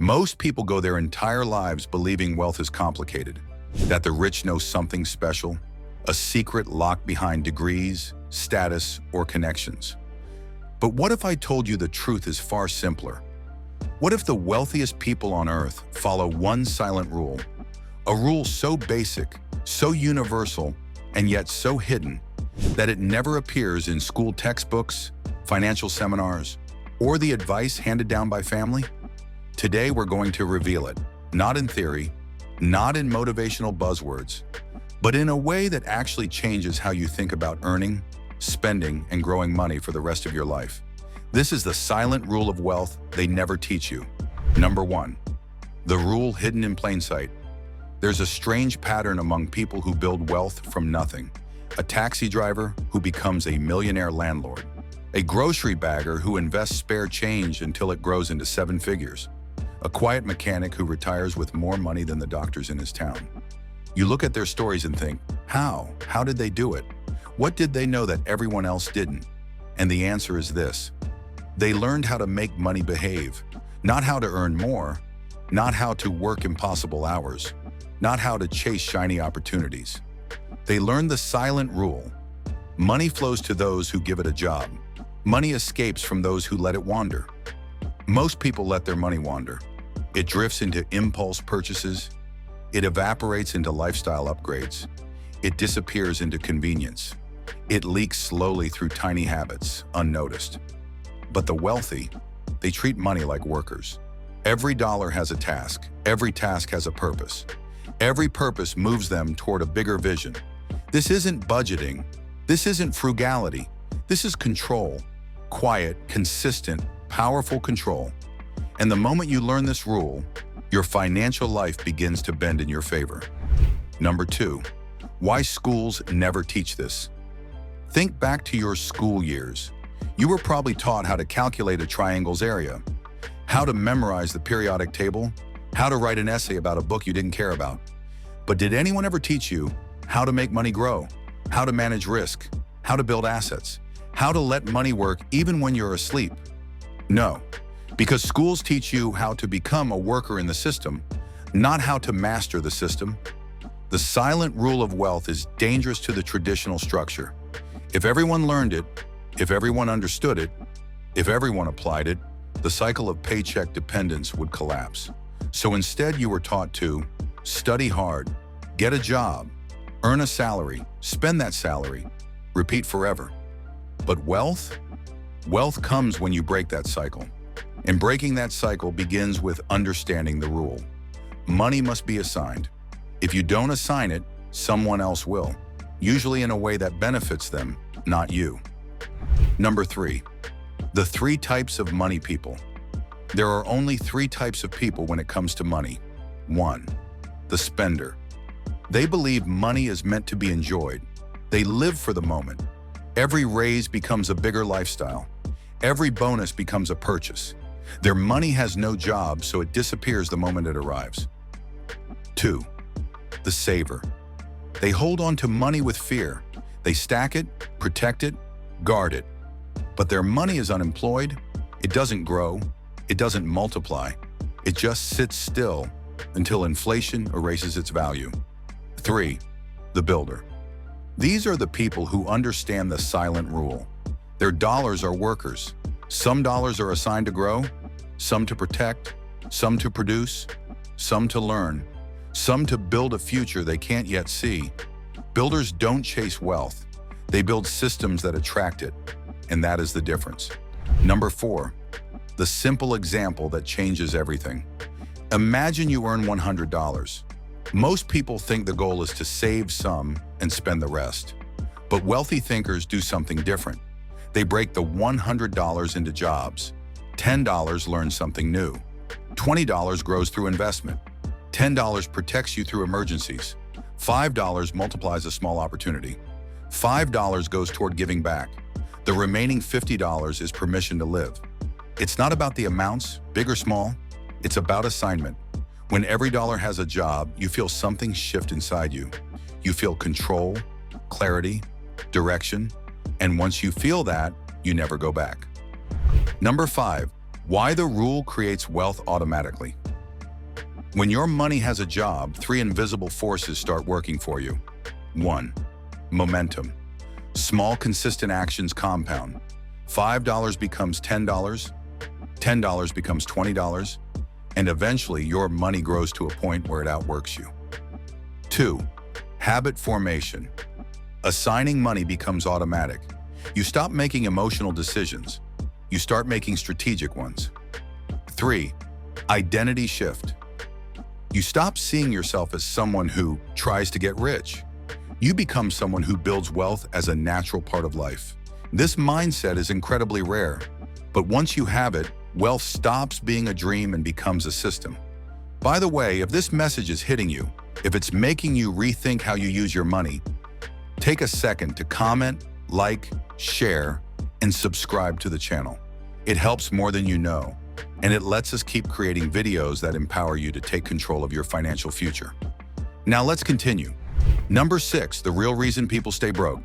Most people go their entire lives believing wealth is complicated, that the rich know something special, a secret locked behind degrees, status, or connections. But what if I told you the truth is far simpler? What if the wealthiest people on earth follow one silent rule? A rule so basic, so universal, and yet so hidden that it never appears in school textbooks, financial seminars, or the advice handed down by family? Today we're going to reveal it, not in theory, not in motivational buzzwords, but in a way that actually changes how you think about earning, spending, and growing money for the rest of your life. This is the silent rule of wealth they never teach you. Number 1, the rule hidden in plain sight. There's a strange pattern among people who build wealth from nothing. A taxi driver who becomes a millionaire landlord. A grocery bagger who invests spare change until it grows into 7 figures. A quiet mechanic who retires with more money than the doctors in his town. You look at their stories and think, how? How did they do it? What did they know that everyone else didn't? And the answer is this. They learned how to make money behave, not how to earn more, not how to work impossible hours, not how to chase shiny opportunities. They learned the silent rule. Money flows to those who give it a job. Money escapes from those who let it wander. Most people let their money wander. It drifts into impulse purchases. It evaporates into lifestyle upgrades. It disappears into convenience. It leaks slowly through tiny habits, unnoticed. But the wealthy, they treat money like workers. Every dollar has a task. Every task has a purpose. Every purpose moves them toward a bigger vision. This isn't budgeting. This isn't frugality. This is control. Quiet, consistent, powerful control. And the moment you learn this rule, your financial life begins to bend in your favor. Number 2, why schools never teach this. Think back to your school years. You were probably taught how to calculate a triangle's area, how to memorize the periodic table, how to write an essay about a book you didn't care about. But did anyone ever teach you how to make money grow, how to manage risk, how to build assets, how to let money work even when you're asleep? No, because schools teach you how to become a worker in the system, not how to master the system. The silent rule of wealth is dangerous to the traditional structure. If everyone learned it, if everyone understood it, if everyone applied it, the cycle of paycheck dependence would collapse. So instead you were taught to study hard, get a job, earn a salary, spend that salary, repeat forever. But wealth? Wealth comes when you break that cycle. And breaking that cycle begins with understanding the rule. Money must be assigned. If you don't assign it, someone else will, usually in a way that benefits them, not you. Number 3, the 3 types of money people. There are only 3 types of people when it comes to money. 1, the spender. They believe money is meant to be enjoyed. They live for the moment. Every raise becomes a bigger lifestyle. Every bonus becomes a purchase. Their money has no job, so it disappears the moment it arrives. 2, the saver. They hold on to money with fear. They stack it, protect it, guard it. But their money is unemployed. It doesn't grow. It doesn't multiply. It just sits still until inflation erases its value. 3, the builder. These are the people who understand the silent rule. Their dollars are workers. Some dollars are assigned to grow, some to protect, some to produce, some to learn, some to build a future they can't yet see. Builders don't chase wealth. They build systems that attract it, and that is the difference. Number 4, the simple example that changes everything. Imagine you earn $100. Most people think the goal is to save some and spend the rest. But wealthy thinkers do something different. They break the $100 into jobs. $10 learns something new. $20 grows through investment. $10 protects you through emergencies. $5 multiplies a small opportunity. $5 goes toward giving back. The remaining $50 is permission to live. It's not about the amounts, big or small. It's about assignment. When every dollar has a job, you feel something shift inside you. You feel control, clarity, direction, and once you feel that, you never go back. Number 5, why the rule creates wealth automatically. When your money has a job, three invisible forces start working for you. 1. Momentum. Small, consistent actions compound. $5 becomes $10, $10 becomes $20, and eventually your money grows to a point where it outworks you. 2. Habit formation. Assigning money becomes automatic. You stop making emotional decisions. You start making strategic ones. 3. Identity shift. You stop seeing yourself as someone who tries to get rich. You become someone who builds wealth as a natural part of life. This mindset is incredibly rare, but once you have it, wealth stops being a dream and becomes a system. By the way, if this message is hitting you, if it's making you rethink how you use your money, take a second to comment, like, share, and subscribe to the channel. It helps more than you know, and it lets us keep creating videos that empower you to take control of your financial future. Now let's continue. Number 6, the real reason people stay broke.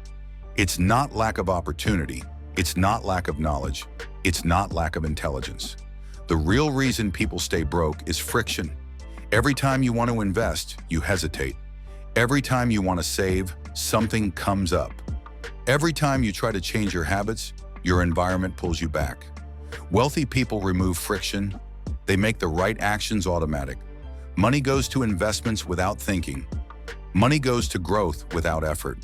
It's not lack of opportunity. It's not lack of knowledge. It's not lack of intelligence. The real reason people stay broke is friction. Every time you want to invest, you hesitate. Every time you want to save, something comes up. Every time you try to change your habits, your environment pulls you back. Wealthy people remove friction. They make the right actions automatic. Money goes to investments without thinking. Money goes to growth without effort.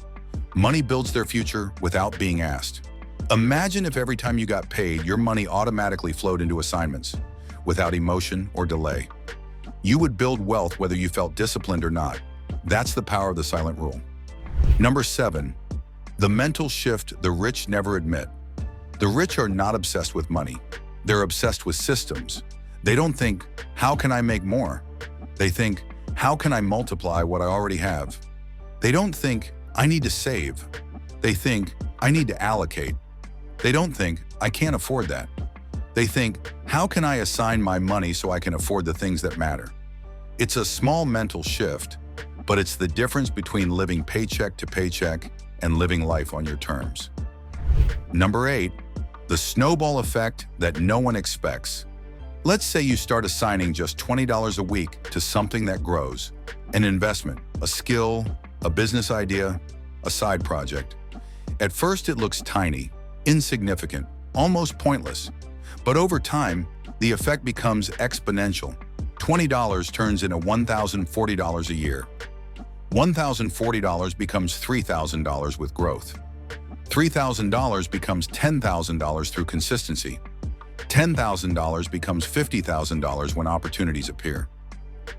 Money builds their future without being asked. Imagine if every time you got paid, your money automatically flowed into assignments, without emotion or delay. You would build wealth whether you felt disciplined or not. That's the power of the silent rule. Number 7, the mental shift the rich never admit. The rich are not obsessed with money. They're obsessed with systems. They don't think, how can I make more? They think, how can I multiply what I already have? They don't think, I need to save. They think, I need to allocate. They don't think, I can't afford that. They think, how can I assign my money so I can afford the things that matter? It's a small mental shift, but it's the difference between living paycheck to paycheck and living life on your terms. Number 8, the snowball effect that no one expects. Let's say you start assigning just $20 a week to something that grows, an investment, a skill, a business idea, a side project. At first it looks tiny, insignificant, almost pointless. But over time, the effect becomes exponential. $20 turns into $1,040 a year. $1,040 becomes $3,000 with growth. $3,000 becomes $10,000 through consistency. $10,000 becomes $50,000 when opportunities appear.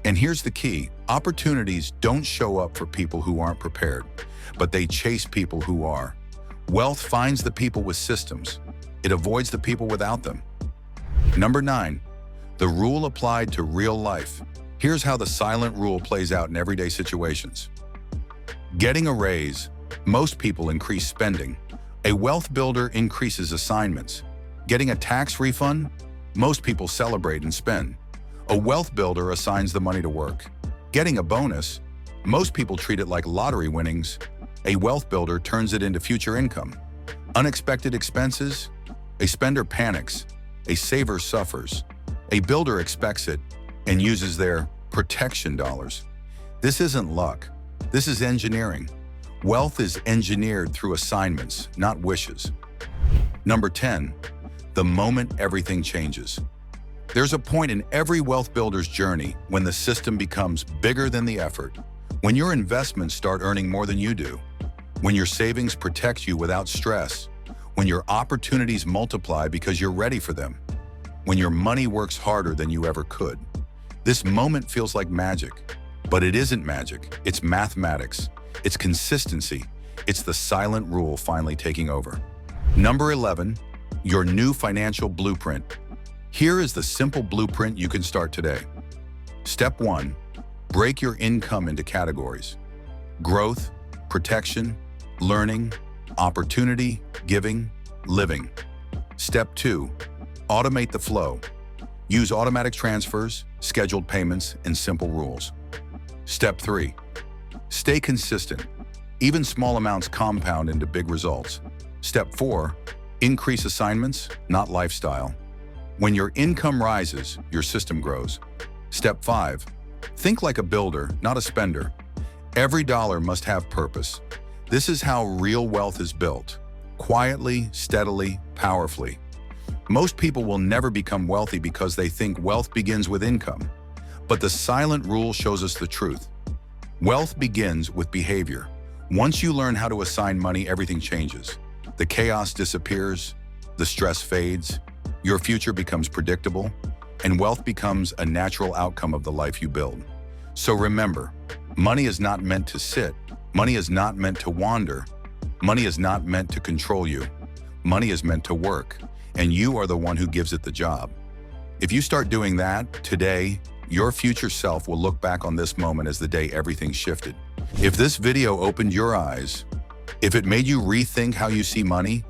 And here's the key, opportunities don't show up for people who aren't prepared, but they chase people who are. Wealth finds the people with systems. It avoids the people without them. Number 9, the rule applied to real life. Here's how the silent rule plays out in everyday situations. Getting a raise. Most people increase spending. A wealth builder increases assignments. Getting a tax refund? Most people celebrate and spend. A wealth builder assigns the money to work. Getting a bonus? Most people treat it like lottery winnings. A wealth builder turns it into future income. Unexpected expenses? A spender panics. A saver suffers. A builder expects it and uses their protection dollars. This isn't luck. This is engineering. Wealth is engineered through assignments, not wishes. Number 10, the moment everything changes. There's a point in every wealth builder's journey when the system becomes bigger than the effort. When your investments start earning more than you do. When your savings protect you without stress. When your opportunities multiply because you're ready for them. When your money works harder than you ever could. This moment feels like magic, but it isn't magic. It's mathematics. It's consistency. It's the silent rule finally taking over. Number 11, your new financial blueprint. Here is the simple blueprint you can start today. Step 1, break your income into categories. Growth, protection, learning, opportunity, giving, living. Step 2, automate the flow. Use automatic transfers, scheduled payments, and simple rules. Step 3, stay consistent. Even small amounts compound into big results. Step 4, increase assignments, not lifestyle. When your income rises, your system grows. Step 5, Think like a builder, not a spender. Every dollar must have purpose. This is how real wealth is built. Quietly, steadily, powerfully. Most people will never become wealthy because they think wealth begins with income. But the silent rule shows us the truth. Wealth begins with behavior. Once you learn how to assign money, everything changes. The chaos disappears, the stress fades, your future becomes predictable, and wealth becomes a natural outcome of the life you build. So remember, money is not meant to sit. Money is not meant to wander. Money is not meant to control you. Money is meant to work, and you are the one who gives it the job. If you start doing that today, your future self will look back on this moment as the day everything shifted. If this video opened your eyes, if it made you rethink how you see money,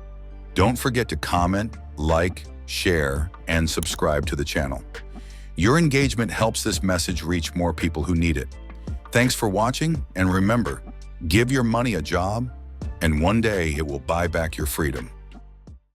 don't forget to comment, like, share, and subscribe to the channel. Your engagement helps this message reach more people who need it. Thanks for watching, and remember, give your money a job, and one day it will buy back your freedom.